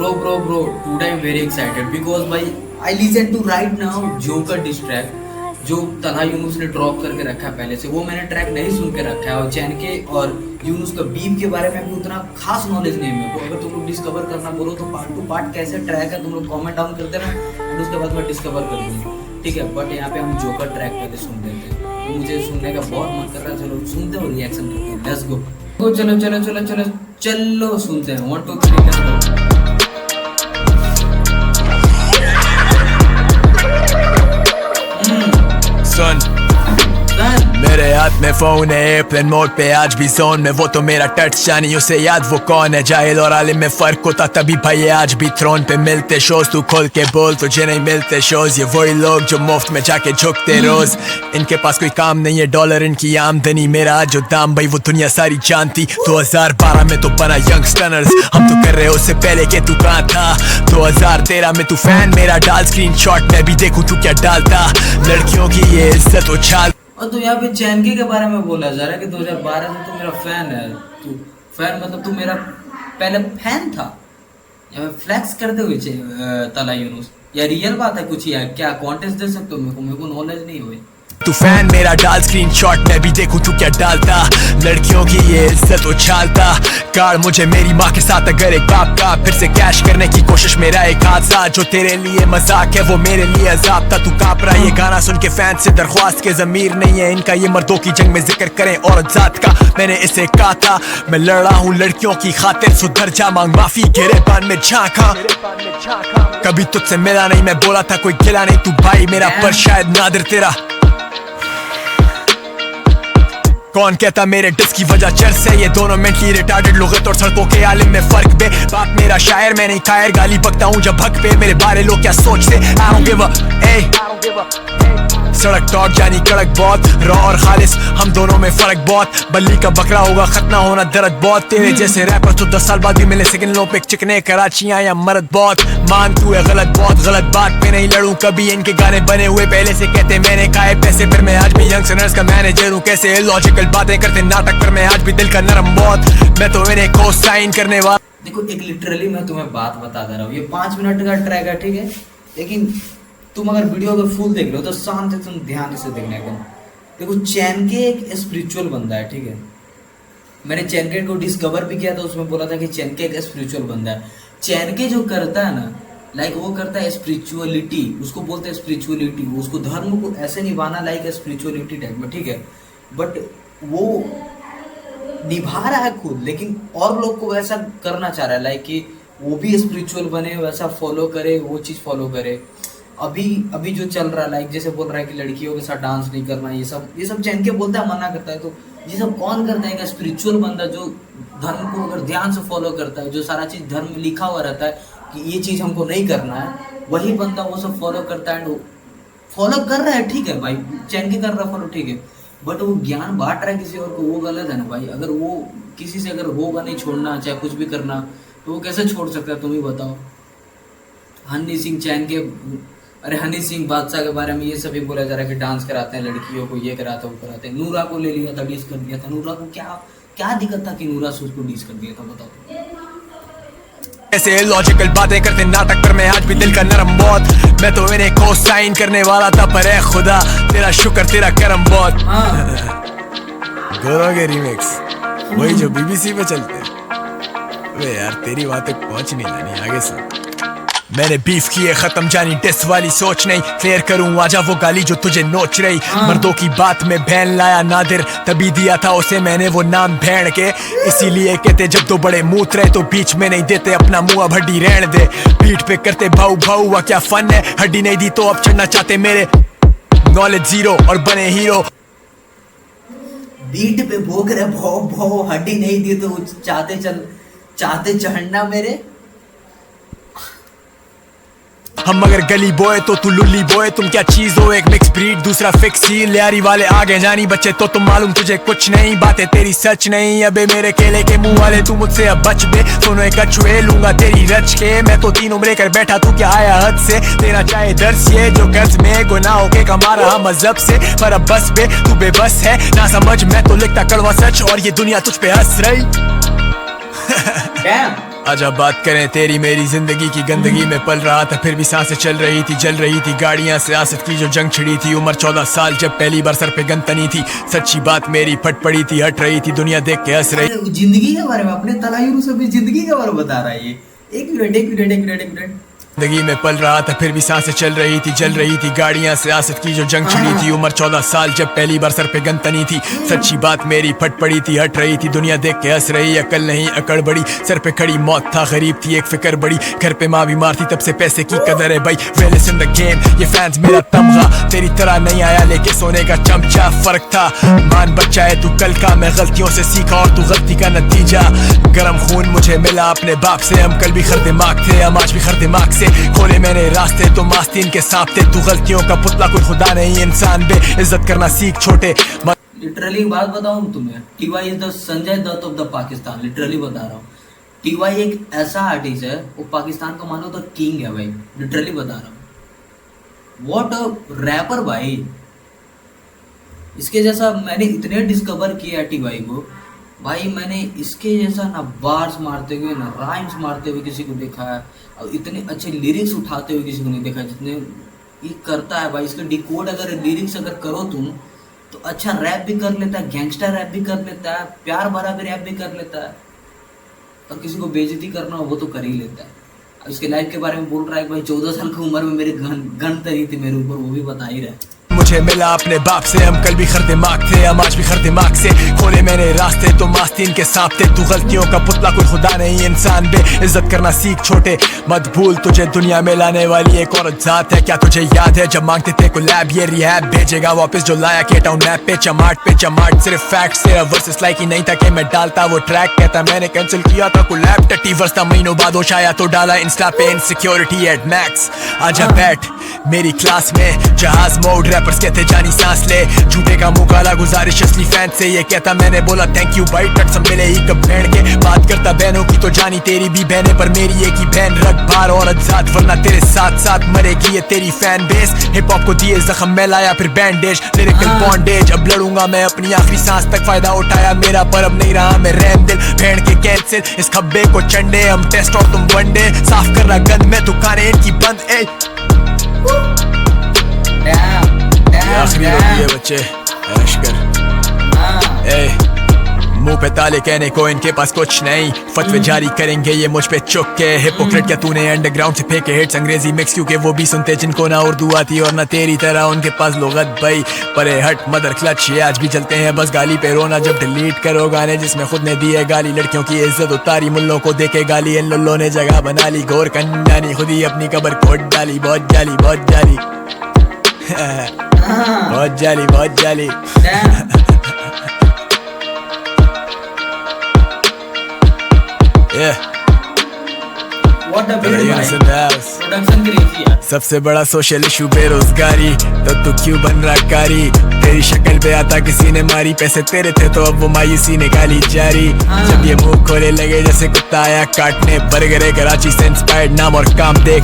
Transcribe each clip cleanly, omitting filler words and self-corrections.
Bro, today I'm very excited because भाई I listen to right now joker diss track जो तलहा यूनुस ने drop करके रखा है पहले से, वो मैंने ट्रैक नहीं सुन के रखा है। और चैन के और यूनुस का बीफ के बारे में भी उतना खास नॉलेज नहीं है मेरे को। अगर तुम लोग डिस्कवर करना बोलो तो पार्ट टू पार्ट कैसे ट्रैक है तुम लोग कमेंट डाउन कर देना, और उसके बाद मैं डिस्कवर कर दूंगा, ठीक है। बट यहाँ पे हम जोकर ट्रैक पहले सुन लेते हैं, तो मुझे सुनने का बहुत मन कर रहा है। चलो सुनते हो, रिएक्शन करते हैं, लेट्स गो। चलो चलो चलो चलो चलो सुनते हैं, 1 2 3 लेट्स गो। सुन मेरे हाथ में फोन है, एयरप्लेन मोड पे आज भी जोन में, वो तो मेरा टच जानी उसे याद वो कौन है। जाहिल और आलिम में फर्क होता तभी भाई आज भी थ्रोन पे मिलते शोज। तू खोल के बोल तुझे नहीं मिलते शोज, ये वही लोग जो मुफ्त में जाके झुकते रोज। इनके पास कोई काम नहीं है, डॉलर इनकी आमदनी, मेरा आज जो दाम भाई वो दुनिया सारी जानती। 2012 में तो बना यंगस्टर्स, हम तो कर रहे उससे पहले के तू कहाँ था। 2013 में तू फैन मेरा डाल स्क्रीनशॉट, मैं भी देखूं तू क्या डालता। लड़कियों की ये इज्जत उछाल। और तो यहाँ पे चैनके के बारे में बोला जा रहा है कि 2012 से तू मेरा फैन है। तू फैन मतलब तू मेरा पहले फैन था, या फ्लैक्स करते हुए तलहा यूनुस, या रियल बात है कुछ, या क्या कॉन्टेस्ट दे सकते हो मेरे को नॉलेज नहीं हुई। तू फैन मेरा डाल स्क्रीनशॉट, मैं भी देखूं तू क्या डालता। लड़कियों की ये इज्जत उछालता। कार्ड मुझे मेरी माँ के साथ अगर एक बाप का, फिर से कैश करने की कोशिश मेरा एक हादसा। जो तेरे लिए मजाक है वो मेरे लिए अजाब था। तू कांप रहा ये गाना सुन के फैन से दरख्वास्त के जमीर नहीं है इनका, ये मर्दों की जंग में जिक्र करें औरत जात का। मैंने इसे कहा था मैं लड़ रहा हूँ लड़कियों की खातिर, सुधर जा मांग माफी गिरेबान में झांका। कभी तुझसे मिला नहीं मैं बोला था कोई गिला नहीं, तू भाई मेरा पर शायद नादिर तेरा। कौन कहता मेरे डिस की वजह चर्च है, ये दोनों मेंटली रिटार्डेड लुगत और सड़कों के आलिम में फर्क बे। बाप मेरा शायर मैं नहीं कायर, गाली बकता हूँ जब हक पे, मेरे बारे लोग क्या सोचते। I don't give a सड़क टॉक जानी कड़क बहुत, रॉ और खालिस हम दोनों में फर्क बहुत। बल्ली का बकरा होगा खतना होना दर्द बहुत, तेरे जैसे रैपर तो 10 साल बाद भी मिले सिग्नलों पे चिकने कराचियां या मर्द बहुत। मान तू है गलत बहुत गलत बात पे नहीं लड़ूं कभी, इनके गाने बने हुए पहले से कहते मैंने खाए पैसे, पर मैं आज भी यंगस्टर्स का मैनेजर हूँ। कैसे इलॉजिकल बातें करते नाटक, पर मैं आज भी दिल का नरम बहुत, मैं तो इन्हें को साइन करने वाला। देखो एक लिटरली मैं तुम्हें बात बता दे रहा हूँ, ये 5 मिनट का ट्रैक है, ठीक है, लेकिन तुम अगर वीडियो अगर फुल देख रहे हो तो शांत से तुम ध्यान से देखना एकदम। देखो चैनके एक स्पिरिचुअल बंदा है, ठीक है। मैंने चैनके को डिस्कवर भी किया था, उसमें बोला था कि चैनके एक स्पिरिचुअल बंदा है। चैनके जो करता है ना, लाइक वो करता है स्पिरिचुअलिटी, उसको बोलते हैं स्पिरिचुअलिटी। उसको धर्म को ऐसे निभाना लाइक स्पिरिचुअलिटी टाइप में, ठीक है। बट वो निभा रहा है खुद, लेकिन और लोग को वैसा करना चाह रहा है, लाइक कि वो भी स्पिरिचुअल बने, वैसा फॉलो करे, वो चीज़ फॉलो करे। अभी जो चल रहा है, लाइक जैसे बोल रहा है कि लड़कियों के साथ डांस नहीं करना, ये सब चैनके बोलता है, मना करता है। तो ये सब कौन करता है? स्पिरिचुअल बंदा जो धर्म को अगर ध्यान से फॉलो करता है, जो सारा चीज़ धर्म में लिखा हुआ रहता है कि ये चीज़ हमको नहीं करना है, वही बंदा वो सब फॉलो करता है। एंड फॉलो कर रहा है, ठीक है भाई, चैनके कर रहा है फॉलो, ठीक है। बट वो ज्ञान बांट रहा है किसी और को, वो गलत है ना भाई। अगर वो किसी से अगर होगा नहीं छोड़ना, चाहे कुछ भी करना, तो वो कैसे छोड़ सकता है, तुम ही बताओ। हनी सिंह चैनके, अरे हनी सिंह बादशाह के बारे में ये सभी बोला जा रहा है कि डांस कराते हैं लड़कियों को, ये कराते हैं वो कराते हैं। नूरा को ले लिया था, डिस कर दिया था। नूरा को क्या दिक्कत था कि नूरा से उसको डिस कर दिया था, बताओ। ऐसे लॉजिकल बातें करते नाटक, पर मैं आज भी दिल का नरम बहुत, मैं तो इन्हें को साइन करने वाला था, पर है खुदा तेरा शुक्र तेरा करम बहुत। गोरों के रिमिक्स वही जो बीबीसी पे चलते हैं। वे यार तेरी बातें पहुंच नहीं लानी, आगे से मैंने बीफ किए खत्म जानी डिस वाली सोच नहीं, क्लियर करूं आजा वो गाली जो तुझे नोच रही। मर्दों की बात में बहन लाया नादिर, तभी दिया था उसे मैंने वो नाम भेड़ के। इसीलिए कहते जब दो बड़े मूत रहे तो बीच में नहीं देते अपना मुंह, अब हड्डी रहने दे। पीठ पे करते भाऊ भाऊ हुआ क्या फन है, हड्डी नहीं दी तो अब चढ़ना चाहते मेरे, नॉलेज जीरो और बने हीरो। बीट पे भोग रहे भाव भाव, हड्डी नहीं दी तो चाहते चढ़ना मेरे। हम अगर गली बॉय तो तू लुल्ली बॉय, तुम क्या चीज हो, एक मिक्स ब्रीड दूसरा फिक्स ही। लियारी वाले आगे जानी बच्चे तो तुम मालूम तुझे कुछ नहीं, बातें तेरी सच नहीं। अबे मेरे केले के मुंह वाले तू मुझसे अब बच बे, दोनों एक कछुए लूंगा तेरी रच के। मैं तो 3 उम्रे कर बैठा, तू क्या आया हद से, तेरा चाहे दर्श ये जो कर्ज में गुनाहों के कमा रहा मजहब से। पर अब बस बे तू बेबस है ना समझ, मैं तो लिखता कड़वा सच और ये दुनिया तुझ पे हंस रही। आजा बात करें तेरी मेरी जिंदगी की गंदगी में पल रहा था, फिर भी सांसें चल रही थी, जल रही थी गाड़ियां सियासत की जो जंग छिड़ी थी। उम्र 14 साल जब पहली बार सर पे गन तनी थी, सच्ची बात मेरी फट पड़ी थी, हट रही थी दुनिया देख के हंस रही। अरे जिंदगी के बारे में, अपने तलायुरू से भी जिंदगी के बारे में बता रहा है ये। एक मिनट एक मिनट एक मिनट एक मिनट। जिंदगी में पल रहा था, फिर भी सांसें चल रही थी, जल रही थी गाड़ियां सियासत की जो जंग छिड़ी थी। उम्र 14 साल जब पहली बार सर पे गन तनी थी, सच्ची बात मेरी फट पड़ी थी, हट रही थी दुनिया देख के हंस रही। अकल नहीं अकड़ बड़ी, सर पे खड़ी मौत था, गरीब थी एक फिक्र बड़ी, घर पे माँ बीमार थी, तब से पैसे की कदर है भाई। वेलिस इन द गेम, ये फैंस मेरा तमगा, तेरी तरह नहीं आया लेके सोने का चमचा। फर्क था मान बच्चा है तू कल का, मैं गलतियों से सीखा और तू गलती का नतीजा। गरम खून मुझे मिला अपने बाप से, हम कल भी खर दिमाग थे, हम आज भी खर दिमाग से। खोले मैंने रास्ते तो मास्तीन के सांप थे, तू गलतियों का पुतला कोई खुदा नहीं, इंसान बे इज्जत करना सीख छोटे। लिटरली बात बताऊं तुम्हें, TY is the Sanjay Dutt of the Pakistan, literally बता रहा हूँ। टीवाई एक ऐसा आर्टिस्ट है, वो पाकिस्तान का मानो तो किंग है भाई, लिटरली बता रहा हूँ। व्हाट अ रैपर भाई, इसके जैसा मैंने इतने डिस्कवर किया है टीवाई को भाई, मैंने इसके जैसा ना बार्स मारते हुए ना राइम्स मारते हुए किसी को देखा है, और इतने अच्छे लिरिक्स उठाते हुए किसी को नहीं देखा जितने ये करता है भाई। इसके डिकोड अगर लिरिक्स अगर करो तुम तो अच्छा रैप भी कर लेता है, गैंगस्टर रैप भी कर लेता है, प्यार भरा भी रैप भी कर लेता है, और किसी को बेइज्जती करना हो वो तो कर ही लेता है। अब इसके लाइफ के बारे में बोल रहा है कि भाई 14 साल की उम्र में मेरे गन तरी थी मेरे ऊपर, वो भी बता ही रहा है। मुझे मिला अपने बाप से, हम कल भी खर दिमाग थे, हम आज भी खर दिमाग से। खोले मैंने रास्ते तो मास्तीन के सांप थे, तू गलतियों का पुतला कोई खुदा नहीं, इंसान बे इज्जत करना सीख छोटे। मत भूल तुझे दुनिया में लाने वाली एक और जात है, क्या तुझे याद है जब मांगते थे कोलैब, ये रिहैब भेजेगा वापस जो लाया के टाउन मैप पे चमाट। सिर्फ फैक्ट से वर्सेस लाइक ही नहीं था कि मैं डालता वो ट्रैक, कहता मैंने कैंसिल किया था कोलैब। टट्टी वर्स था महीनों बाद होश आया तो डाला इंस्टा पे इनसिक्योरिटी एट मैक्स। आजा बैठ मेरी क्लास में, जहाज मोड रैपर्स कहते जानी सांस ले, झूठे का मुंह काला गुजारिश असली फैन से। ये कहता मैंने बोला थैंक यू भाई, टट सब मिले ही कब बहन के। बात करता बहनों की तो जानी तेरी भी बहने, पर मेरी एक ही बहन। रख बार और जात वरना तेरे साथ साथ मरेगी ये तेरी फैन बेस। हिप हॉप को दिए जख्म में लाया फिर बैंडेज, लिरिकल बॉन्डेज। अब लड़ूंगा मैं अपनी आखिरी सांस तक, फायदा उठाया मेरा पर अब नहीं रहा मैं रहम दिल। बहन के कैंसिल इस खब्बे को चंडे, हम टेस्ट और तुम वनडे। साफ करना गंद में दुकानें इनकी बंद। आखिरी रोटी है बच्चे, ऐश कर। मुंह पे ताले कहने को इनके पास कुछ नहीं, फतवे जारी करेंगे ये मुझ पे चुक के। हिपोक्रेट क्या तूने अंडरग्राउंड से फेंके हिट्स अंग्रेजी मिक्स, क्योंकि वो भी सुनते जिनको ना उर्दू आती और ना तेरी तरह उनके पास लुगत भाई। परे हट मदर क्लच, ये आज भी चलते हैं बस गाली पे रोना जब डिलीट करो गाने जिसमें खुद ने दी है गाली। लड़कियों की इज्जत उतारी, मुल्लों को देके गाली, इन लुल्लों ने जगह बना ली। घोर कन्यानी खुद ही अपनी कबर खोद डाली, बहुत जाली बहुत जाली बहुत जाली बहुत जाली। सबसे बड़ा सोशल इशू बेरोजगारी, तो तू क्यों बन रहा कारी? तेरी शक्ल पे आता किसी ने मारी, पैसे तेरे थे तो अब वो मायूसी निकाली जारी। जब ये मुंह खोले लगे जैसे कुत्ता आया काटने, बर्गर कराची से इंस्पायर्ड नाम और काम देख।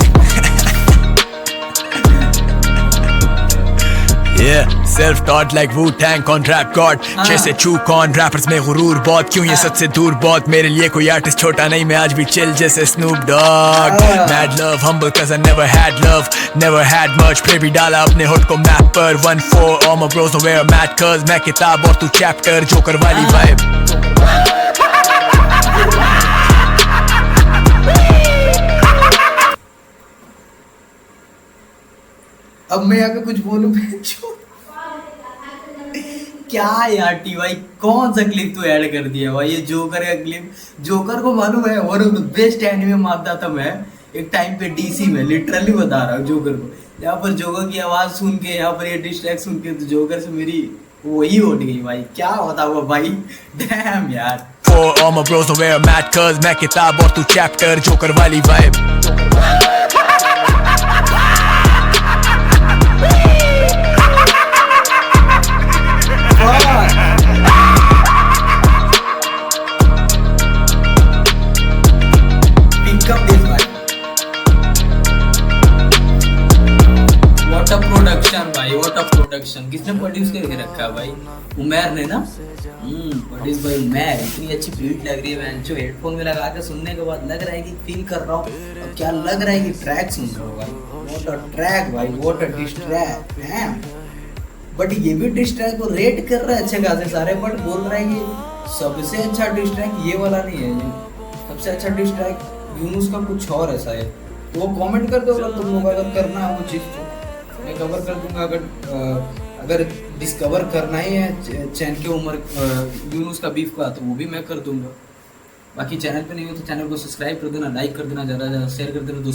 Yeah, self-taught like Wu-Tang on rap god, जैसे चू कौन रैपर्स में गुरूर बहुत, क्यों ये सच से दूर बहुत। मेरे लिए कोई आर्टिस्ट छोटा नहीं, मैं आज भी चिल जैसे Snoop Dogg। Mad love, humble cause I never had love, never had much, फिर भी डाला अपने होठ को मैप पर। 1-4 all my bros don't wear a mat cause मैं किताब और तू चैप्टर, जोकर वाली vibe। अब मैं यहाँ पे कुछ बोलूं क्या यार टीवाई, कौन सा क्लिप तो ऐड कर दिया भाई? ये जोकर का क्लिप, जोकर को मालूम है one of the best anime मानता था मैं एक टाइम पे डीसी में, लिटरली बता रहा हूँ। जोकर को यहाँ पर जोकर की आवाज सुन के, यहाँ पर ये डिस्ट्रैक्ट सुन के, तो जोकर से मेरी वही उठ गई भाई। क्या बताऊँ भाई, डैम यार। All my bros don't wear a mat cause मैं किताब और तू चैप्टर, जोकर वाली vibe। प्रोडक्शन भाई, व्हाट अ प्रोडक्शन। किसने प्रोड्यूस किया? रखा है भाई। उमेर ने ना व्हाट इज भाई उमेर, इतनी अच्छी बीट लग रही है मैं जो हेडफोन में लगा के सुनने के बाद लग रहा है कि फील कर रहा हूँ, और क्या लग रहा है कि ट्रैक सुन रहा हूँ भाई। व्हाट अ ट्रैक भाई, व्हाट अ डिस ट्रैक है। बट ये भी डिस ट्रैक को रेट कर रहा है अच्छे खासे सारे, बट बोल रहा है कि सबसे अच्छा डिस ट्रैक ये वाला नहीं है, सबसे अच्छा डिस ट्रैक यूनुस का कुछ और ऐसा है। तो वो कमेंट कर दो अगर तुम लोग अगर करना है वो चीज़, तो मैं कवर कर दूंगा। अगर डिस्कवर करना ही है चैन के उमर यूनुस का बीफ का, तो वो भी मैं कर दूंगा। बाकी चैनल पे नहीं हो तो चैनल को सब्सक्राइब कर देना, लाइक कर देना, ज़्यादा ज़्यादा शेयर कर देना दोस्तों।